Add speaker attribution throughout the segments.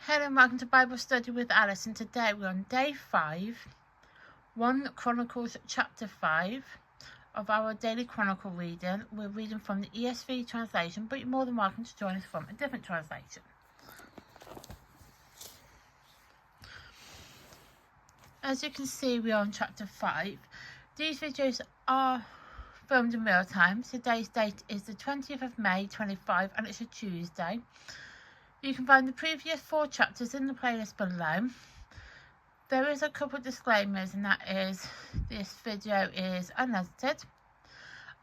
Speaker 1: Hello and welcome to Bible Study with Alice, and today we're on day 5, 1 Chronicles Chapter 5 of our daily Chronicle reading. We're reading from the ESV translation, but you're more than welcome to join us from a different translation. As you can see, we are on Chapter 5. These videos are filmed in real time. Today's date is the 20th of May 25 and it's a Tuesday. You can find the previous 4 chapters in the playlist below. There is a couple of disclaimers, and that is this video is unedited.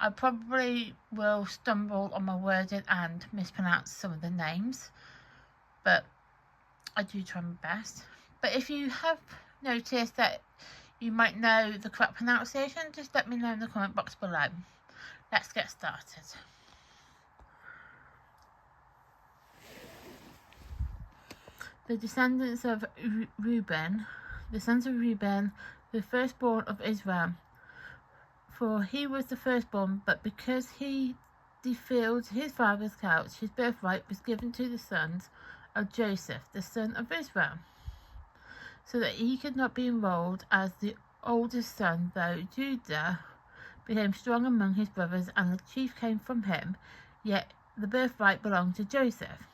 Speaker 1: I probably will stumble on my wording and mispronounce some of the names, but I do try my best. But if you have noticed that you might know the correct pronunciation, just let me know in the comment box below. Let's get started. The descendants of Reuben, the sons of Reuben, the firstborn of Israel. For he was the firstborn, but because he defiled his father's couch, his birthright was given to the sons of Joseph, the son of Israel, so that he could not be enrolled as the oldest son, though Judah became strong among his brothers, and the chief came from him, yet the birthright belonged to Joseph.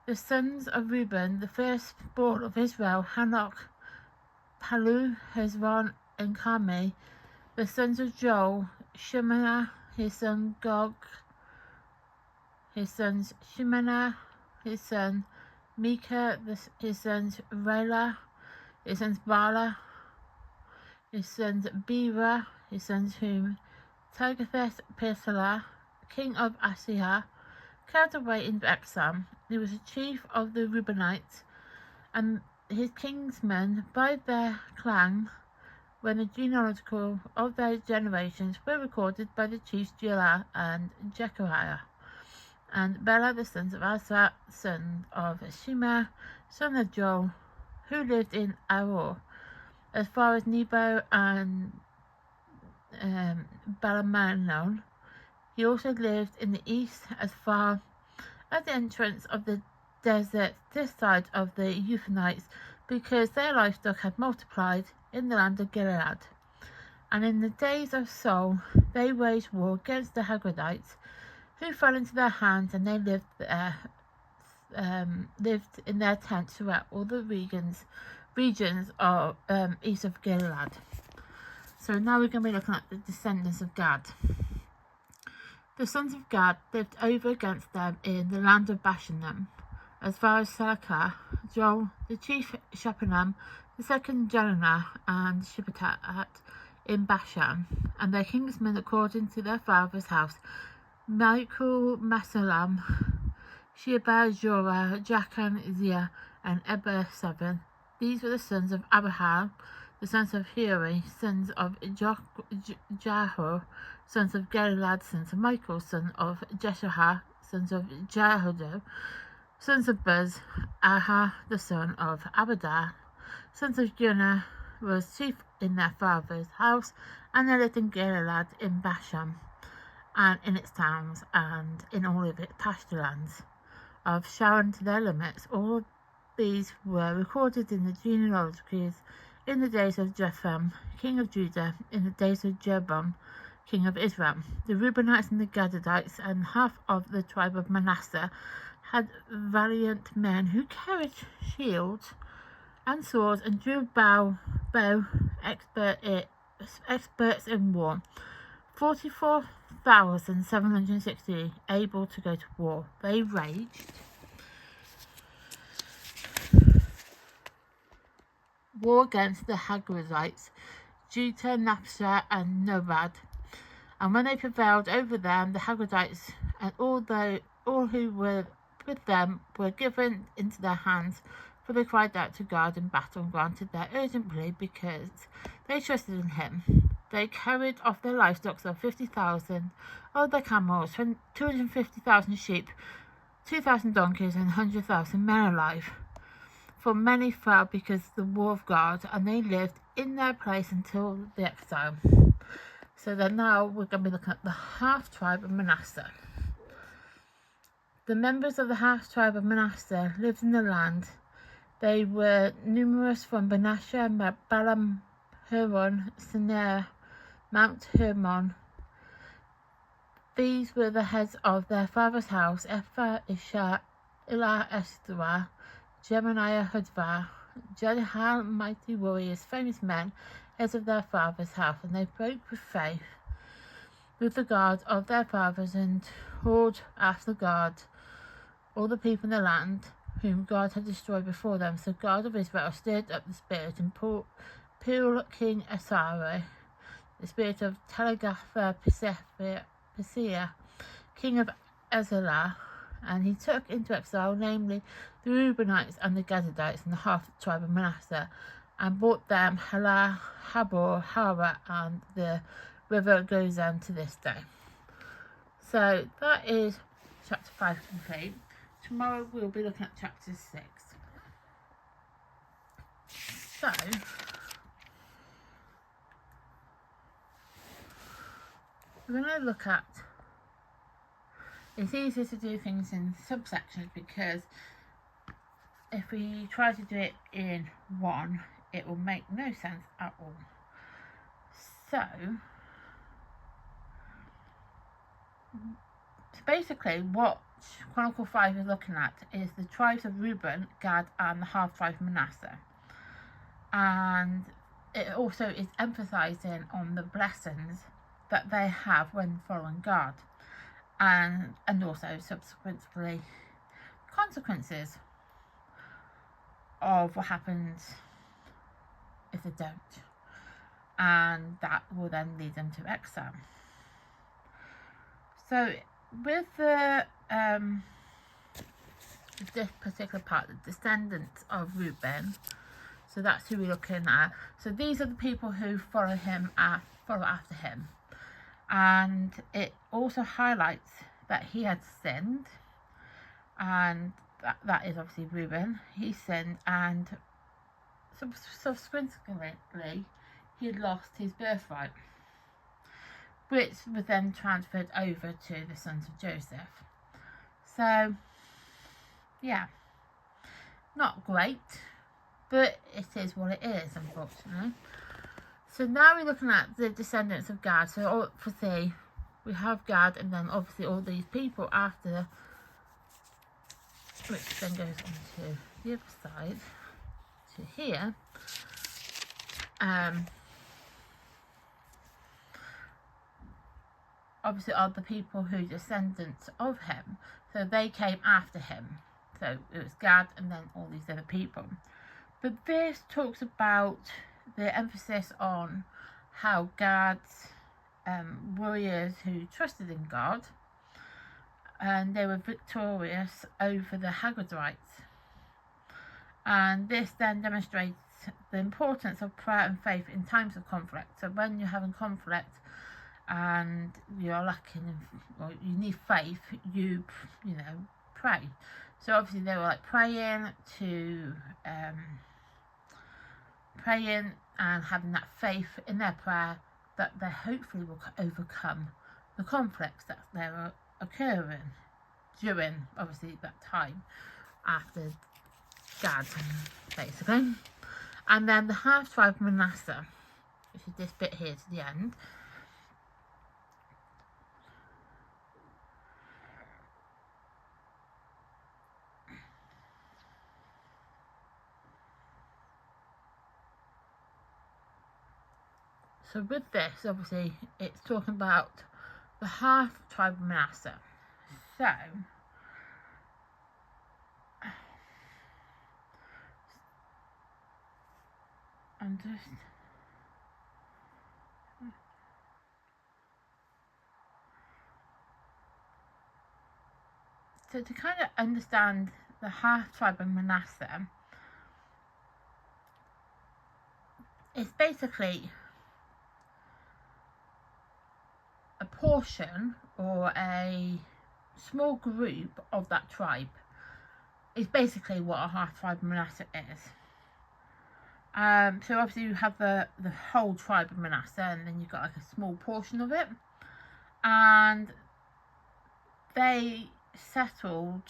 Speaker 1: The sons of Reuben, the firstborn of Israel, Hanok, Palu, Hezron, and Carmi. The sons of Joel, Shemaiah, his son Gog, his sons Shemaiah, his son Micah, his sons Rela, his sons Bala, his sons Bera, his sons whom Tiglath-Pileser, king of Assyria, carried away into exile. He was the chief of the Reubenites, and his kinsmen by their clan, when the genealogical of their generations were recorded by the chiefs Jelah and Jechariah, and Bela, the sons of Asa, son of Shema, son of Joel, who lived in Aror, as far as Nebo and Balamanon. He also lived in the east as far as the entrance of the desert this side of the Euphrates, because their livestock had multiplied in the land of Gilead. And in the days of Saul they waged war against the Hagridites, who fell into their hands, and they lived in their tents throughout all the regions of east of Gilead. So now we're going to be looking at the descendants of Gad. The sons of Gad lived over against them in the land of Bashan, as far as Salakah, Joel, the chief Shaphanam, the second Jelena, and Shippatat in Bashan, and their kinsmen according to their father's house, Michael, Masalam, Sheba, Jorah, Jachan, Zia, and Eber 7. These were the sons of Abraham, the sons of Huri, sons of Jahor, sons of Gilad, sons of Michael, son of Jeshua, sons of Jehudah, sons of Buz, Aha, the son of Abidah, sons of Junah, was chief in their father's house, and they lived in Gilead, in Bashan, and in its towns, and in all of its pasture lands, of Sharon to their limits. All these were recorded in the genealogies in the days of Jotham, king of Judah, in the days of Jeroboam, king of Israel. The Reubenites and the Gadites and half of the tribe of Manasseh had valiant men who carried shields and swords and drew bow experts in war. 44,760 able to go to war. They waged war against the Hagridites, Judah, Naphtha, and Nobad. And when they prevailed over them, the Hagridites and all who were with them were given into their hands, for they cried out to God in battle and granted their urgent plea, because they trusted in him. They carried off their livestock of 50,000 of their camels, 250,000 sheep, 2,000 donkeys, and 100,000 men alive. For many fell because of the war of God, and they lived in their place until the exile. So then now we're going to be looking at the half tribe of Manasseh. The members of the half tribe of Manasseh lived in the land They were numerous from Manasseh, Balaam, Huron, Sinir, Mount Hermon. These were the heads of their father's house: Ephah, Ishah, Elah, Esdra, Jemaniah, Hudvah, Jehiel, mighty warriors, famous men, heads of their father's house. And they broke with faith with the God of their fathers, and whored after God, all the people in the land, whom God had destroyed before them. So God of Israel stirred up the spirit in Pul, king Asari, the spirit of Telegatha-Pileser, king of Ezelah, and he took into exile, namely the Reubenites and the Gadites and the half the tribe of Manasseh, and brought them Halah, Habor, Hara, and the river Gozan to this day. So that is chapter 5 complete. Tomorrow we'll be looking at chapter 6. So we're going to look at, it's easier to do things in subsections, because if we try to do it in one, it will make no sense at all. So basically what Chronicles 5 is looking at is the tribes of Reuben, Gad, and the half tribe of Manasseh. And it also is emphasizing on the blessings that they have when following God, and also subsequently consequences of what happens if they don't, and that will then lead them to exile. So with the this particular part, the descendants of Reuben, so that's who we're looking at. So these are the people who follow him, follow after him, and it also highlights that he had sinned, and that is obviously Reuben. He sinned, and subsequently he had lost his birthright, which was then transferred over to the sons of Joseph. So yeah, not great, but it is what it is, unfortunately. So now we're looking at the descendants of Gad. So obviously we have Gad, and then obviously all these people after, which then goes on to the other side, to here. Obviously are the people who are descendants of him, so they came after him. So it was Gad and then all these other people. But this talks about the emphasis on how Gad's warriors who trusted in God, and they were victorious over the Haggadites. And this then demonstrates the importance of prayer and faith in times of conflict. So when you're having conflict and you're lacking, or you need faith, you pray. So obviously they were like praying and having that faith in their prayer that they hopefully will overcome the conflicts that they were occurring during obviously that time after Gad, basically. And then the half tribe of Manasseh, which is this bit here to the end. So with this, obviously, it's talking about the half tribe of Manasseh. So I'm just so to kind of understand the half tribe of Manasseh, it's basically a portion or a small group of that tribe. Is basically what a half tribe of Manasseh is. So obviously you have the whole tribe of Manasseh, and then you've got like a small portion of it, and they settled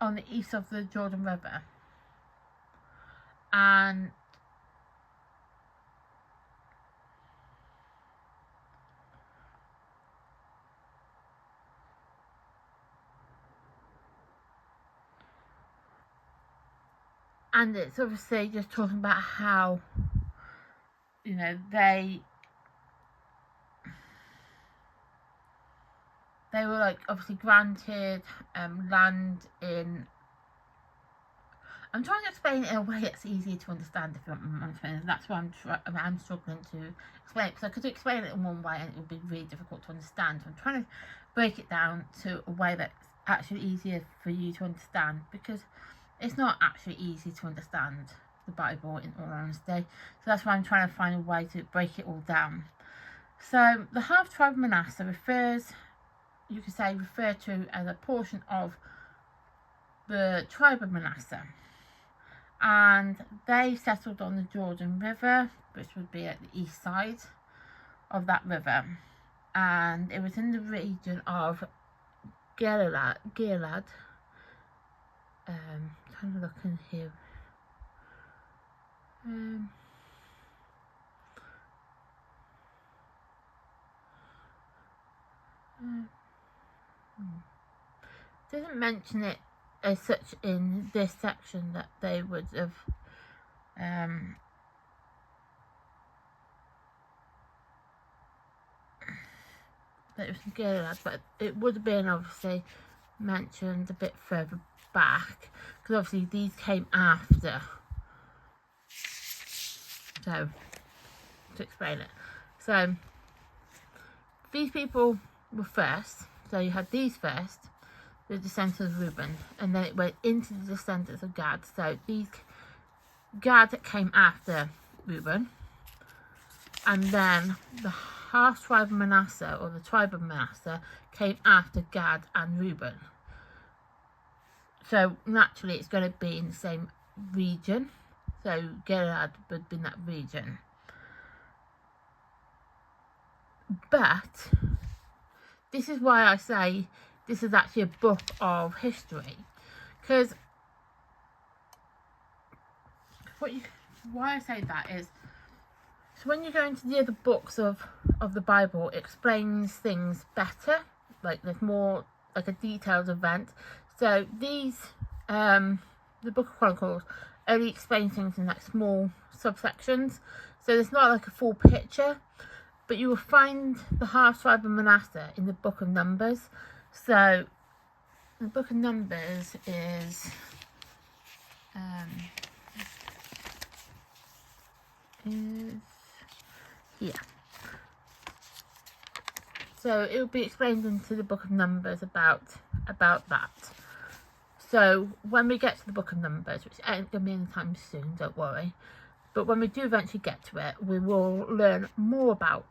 Speaker 1: on the east of the Jordan River. And it's obviously just talking about how, you know, they were like obviously granted land in. I'm trying to explain it in a way that's easier to understand, if I'm explaining. That's why I'm struggling to explain it, because I could explain it in one way and it would be really difficult to understand. So I'm trying to break it down to a way that's actually easier for you to understand, because it's not actually easy to understand the Bible, in all honesty. So that's why I'm trying to find a way to break it all down. So the half tribe of Manasseh refers to as a portion of the tribe of Manasseh, and they settled on the Jordan River, which would be at the east side of that river, and it was in the region of Gilead. Trying to look in here. Doesn't mention it as such in this section that they would have that it was Gilead, but it would have been obviously mentioned a bit further back, because obviously these came after. So to explain it, so these people were first. So you had these first, the descendants of Reuben, and then it went into the descendants of Gad. So these Gad came after Reuben, and then the half tribe of Manasseh, or the tribe of Manasseh, came after Gad and Reuben. So naturally it's going to be in the same region. So Gilead would be in that region. But this is why I say this is actually a book of history, because why I say that is, so when you go into the other books of the Bible, it explains things better, like there's more like a detailed event. So these the book of Chronicles only explains things in like small subsections, so there's not like a full picture. But you will find the half tribe of Manasseh in the book of Numbers. So the book of Numbers is here. So it will be explained into the book of Numbers about that. So when we get to the book of Numbers, which ain't going to be anytime soon, don't worry, but when we do eventually get to it, we will learn more about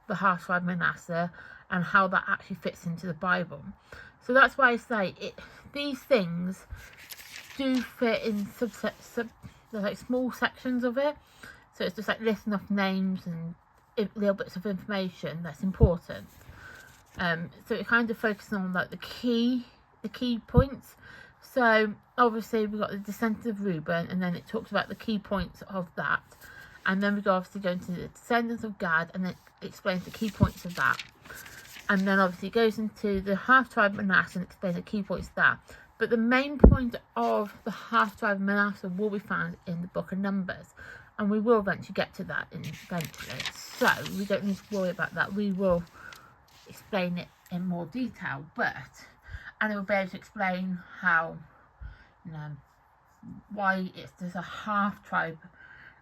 Speaker 1: the half tribe of Manasseh and how that actually fits into the Bible. So that's why I say these things do fit in like small sections of it. So it's just like listing off names and little bits of information that's important. So it kind of focuses on like the key points. So obviously we've got the descendants of Reuben, and then it talks about the key points of that, and then we go obviously go into the descendants of Gad, and then it explains the key points of that, and then obviously it goes into the half tribe of Manasseh and explains the key points of that. But the main point of the half tribe of Manasseh will be found in the book of Numbers, and we will eventually get to that eventually. So we don't need to worry about that. We will explain it in more detail, and it will be able to explain how, you know, why there's a half tribe,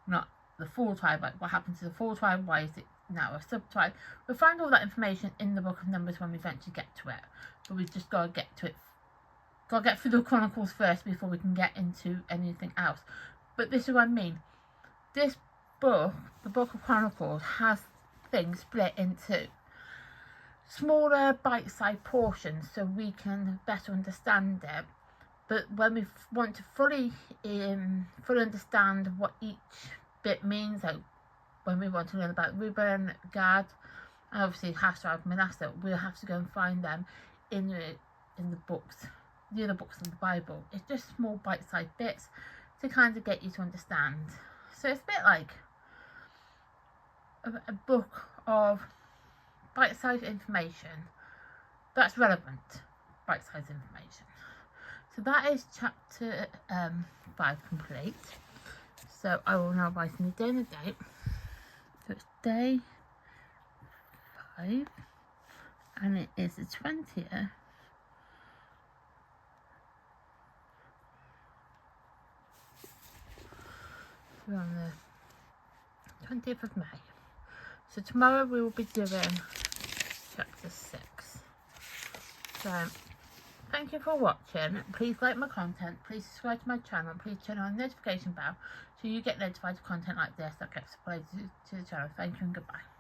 Speaker 1: not the full tribe. Like what happened to the full tribe? Why is it now a sub tribe? We'll find all that information in the book of Numbers when we eventually get to it. But we've just got to get to it. Got to get through the Chronicles first before we can get into anything else. But this is what I mean. This book, the book of Chronicles, has things split into smaller bite-sized portions so we can better understand it. But when we want to fully understand what each bit means, like when we want to learn about Reuben, Gad, and obviously half tribe of Manasseh, we'll have to go and find them in the books the other books in the Bible. It's just small bite-sized bits to kind of get you to understand. So it's a bit like a book of bite-sized information that's relevant bite-sized information. So that is chapter 5 complete. So I will now write in the day and the date. So it's day 5 and it is the 20th. We're on the 20th of May. So tomorrow we will be doing chapter 6. So thank you for watching. Please like my content, please subscribe to my channel, and please turn on the notification bell so you get notified of content like this that gets uploaded to the channel. Thank you and goodbye.